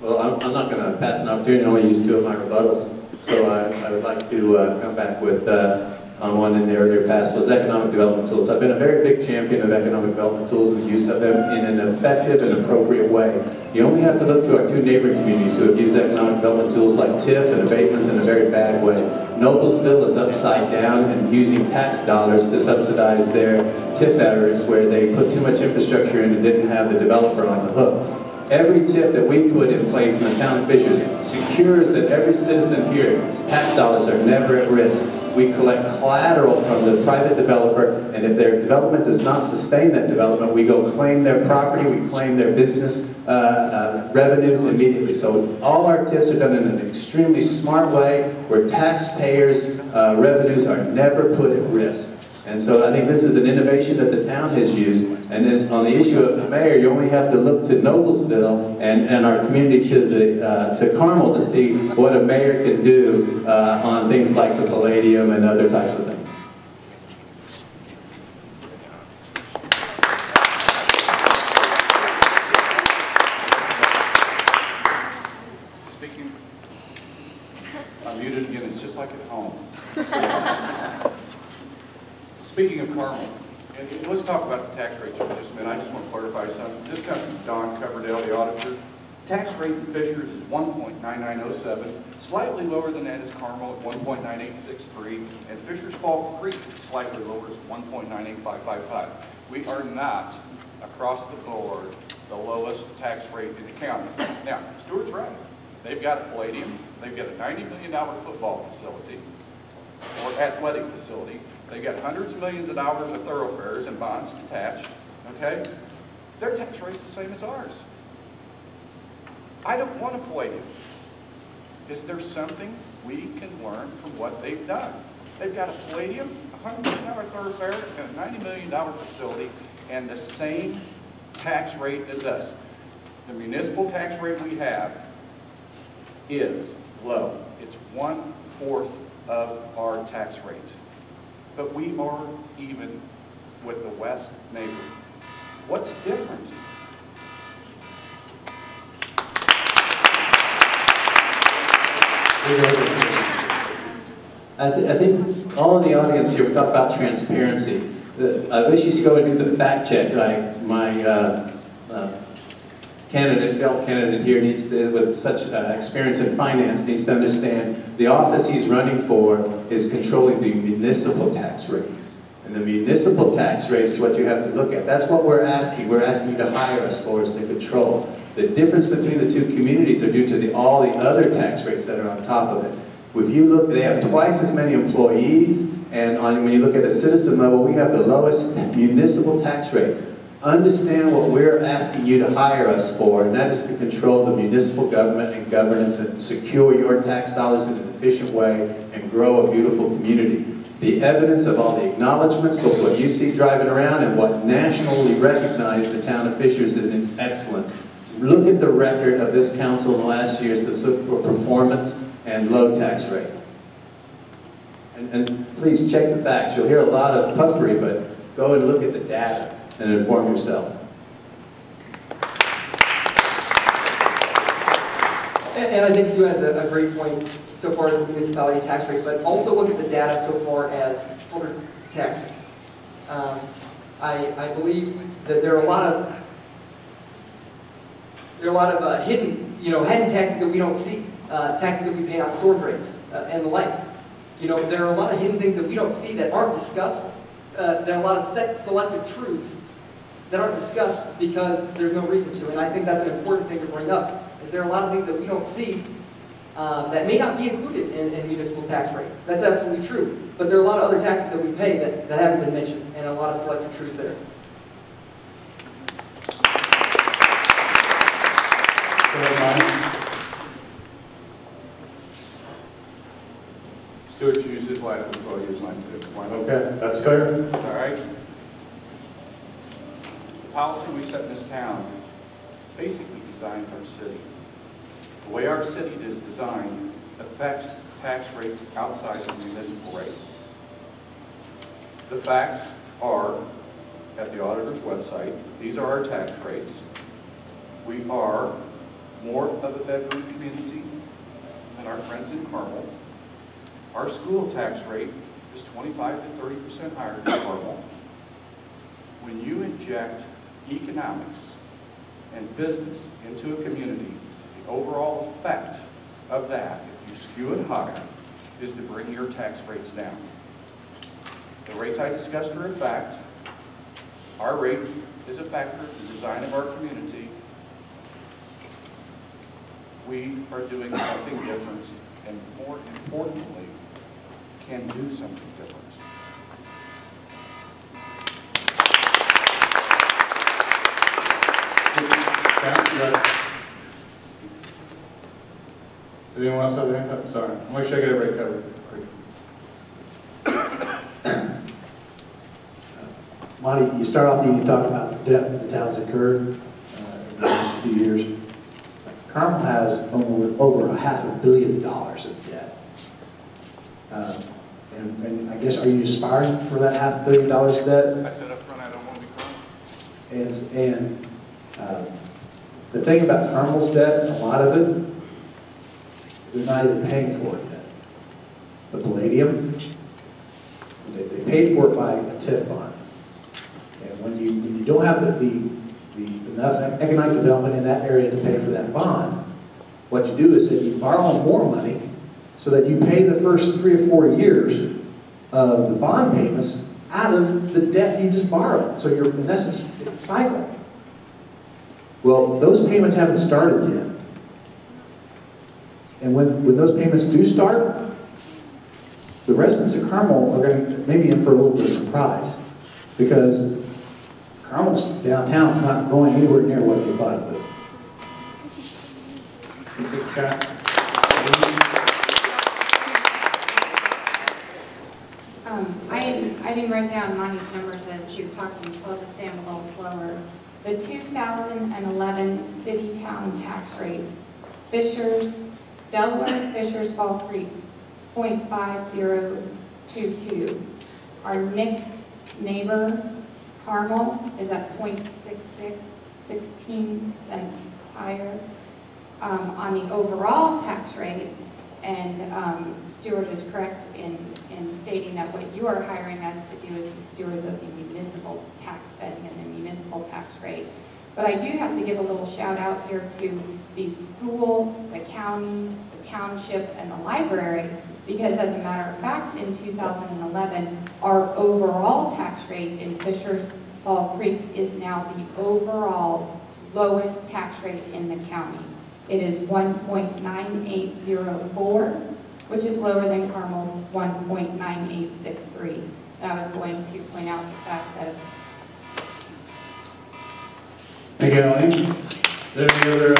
Well, I'm not going to pass an opportunity. I only used 2 of my rebuttals. So I would like to come back with on one in the earlier past was economic development tools. I've been a very big champion of economic development tools and the use of them in an effective and appropriate way. You only have to look to our 2 neighboring communities who have used economic development tools like TIF and abatements in a very bad way. Noblesville is upside down and using tax dollars to subsidize their TIF efforts where they put too much infrastructure in and didn't have the developer on the hook. Every tip that we put in place in the town of Fishers secures that every citizen here's tax dollars are never at risk. We collect collateral from the private developer, and if their development does not sustain that development, we go claim their property, we claim their business revenues immediately. So all our tips are done in an extremely smart way where taxpayers' revenues are never put at risk. And so I think this is an innovation that the town has used. And as on the issue of the mayor, you only have to look to Noblesville and our community to Carmel to see what a mayor can do on things like the Palladium and other types of things. Speaking, I'm muted again. It's just like at home. Speaking of Carmel, and let's talk about the tax rates for just a minute. I just want to clarify something. This comes from Don Coverdale, the auditor. Tax rate in Fishers is 1.9907, slightly lower than that is Carmel at 1.9863, and Fishers Fall Creek slightly lower at 1.98555. We are not, across the board, the lowest tax rate in the county. Now, Stuart's right. They've got a Palladium, they've got a $90 million football facility, or athletic facility. They've got hundreds of millions of dollars of thoroughfares and bonds detached, okay? Their tax rate's the same as ours. I don't want a Palladium. Is there something we can learn from what they've done? They've got a Palladium, a $100 million thoroughfare, and a $90 million facility, and the same tax rate as us. The municipal tax rate we have is low. It's 1/4 of our tax rate. But we are even with the West neighbor. What's different? I think all of the audience here, we talk about transparency. I wish you'd go and do the fact check. My candidate here needs to, with such experience in finance, needs to understand the office he's running for is controlling the municipal tax rate. And the municipal tax rate is what you have to look at. That's what we're asking. We're asking you to hire us for, is to control. The difference between the 2 communities are due to all the other tax rates that are on top of it. If you look, they have twice as many employees, and when you look at a citizen level, we have the lowest municipal tax rate. Understand what we're asking you to hire us for, and that is to control the municipal government and governance and secure your tax dollars in an efficient way and grow a beautiful community. The evidence of all the acknowledgments of what you see driving around and what nationally recognized the town of Fishers in its excellence. Look at the record of this council in the last years to look for performance and low tax rate. And please check the facts. You'll hear a lot of puffery, but go and look at the data and inform yourself. And I think Stu has a great point so far as the municipality tax rate, but also look at the data so far as corporate taxes. I believe that there are a lot of hidden taxes that we don't see, taxes that we pay on storage rates and the like. There are a lot of hidden things that we don't see that aren't discussed. There are a lot of selective truths that aren't discussed because there's no reason to. And I think that's an important thing to bring up, is there are a lot of things that we don't see that may not be included in municipal tax rate. That's absolutely true. But there are a lot of other taxes that we pay that haven't been mentioned, and a lot of selective truths there. Stuart used his last one, so I'll use mine too. Okay, that's fair. All right. The policy we set in this town basically designs our city. The way our city is designed affects tax rates outside of municipal rates. The facts are at the auditor's website. These are our tax rates. We are more of a bedroom community than our friends in Carmel. Our school tax rate is 25 to 30% higher than Carmel. When you inject economics and business into a community, the overall effect of that, if you skew it higher, is to bring your tax rates down. The rates I discussed are a fact. Our rate is a factor in the design of our community. We are doing something different, and more importantly, can do something different. Did anyone else have their hand up? Sorry. I'll make sure I get everybody covered. Monty, you start off, you talk about the debt the town's incurred in the last few years. Carmel has almost over $500 million of debt. And I guess, are you aspiring for that $500 million of debt? I said up front, I don't want to be Carmel. And the thing about Carmel's debt, a lot of it, they're not even paying for it yet. The Palladium, they paid for it by a TIF bond. And when you don't have enough economic development in that area to pay for that bond, what you do is that you borrow more money so that you pay the first 3 or 4 years of the bond payments out of the debt you just borrowed. So you're, in essence, it's cycling. Well, those payments haven't started yet. And when those payments do start, the residents of Carmel are going to maybe in for a little bit of surprise, because Carmel's downtown is not going anywhere near what they thought it would. Thanks, Scott. I didn't write down Monty's numbers as he was talking, so I'll just say them a little slower. The 2011 city-town tax rates: Fishers, Delaware, Fishers, Fall Creek, 0.5022. Our next neighbor, Carmel, is at 0.66, 16 cents higher. On the overall tax rate, and Stuart is correct in stating that what you are hiring us to do is be stewards of the municipal tax spending and the municipal tax rate. But I do have to give a little shout out here to the school, the county, the township, and the library, because as a matter of fact, in 2011, our overall tax rate in Fishers Fall Creek is now the overall lowest tax rate in the county. It is 1.9804, which is lower than Carmel's 1.9863. And I was going to point out the fact that. Thank you, Elaine. Is there any other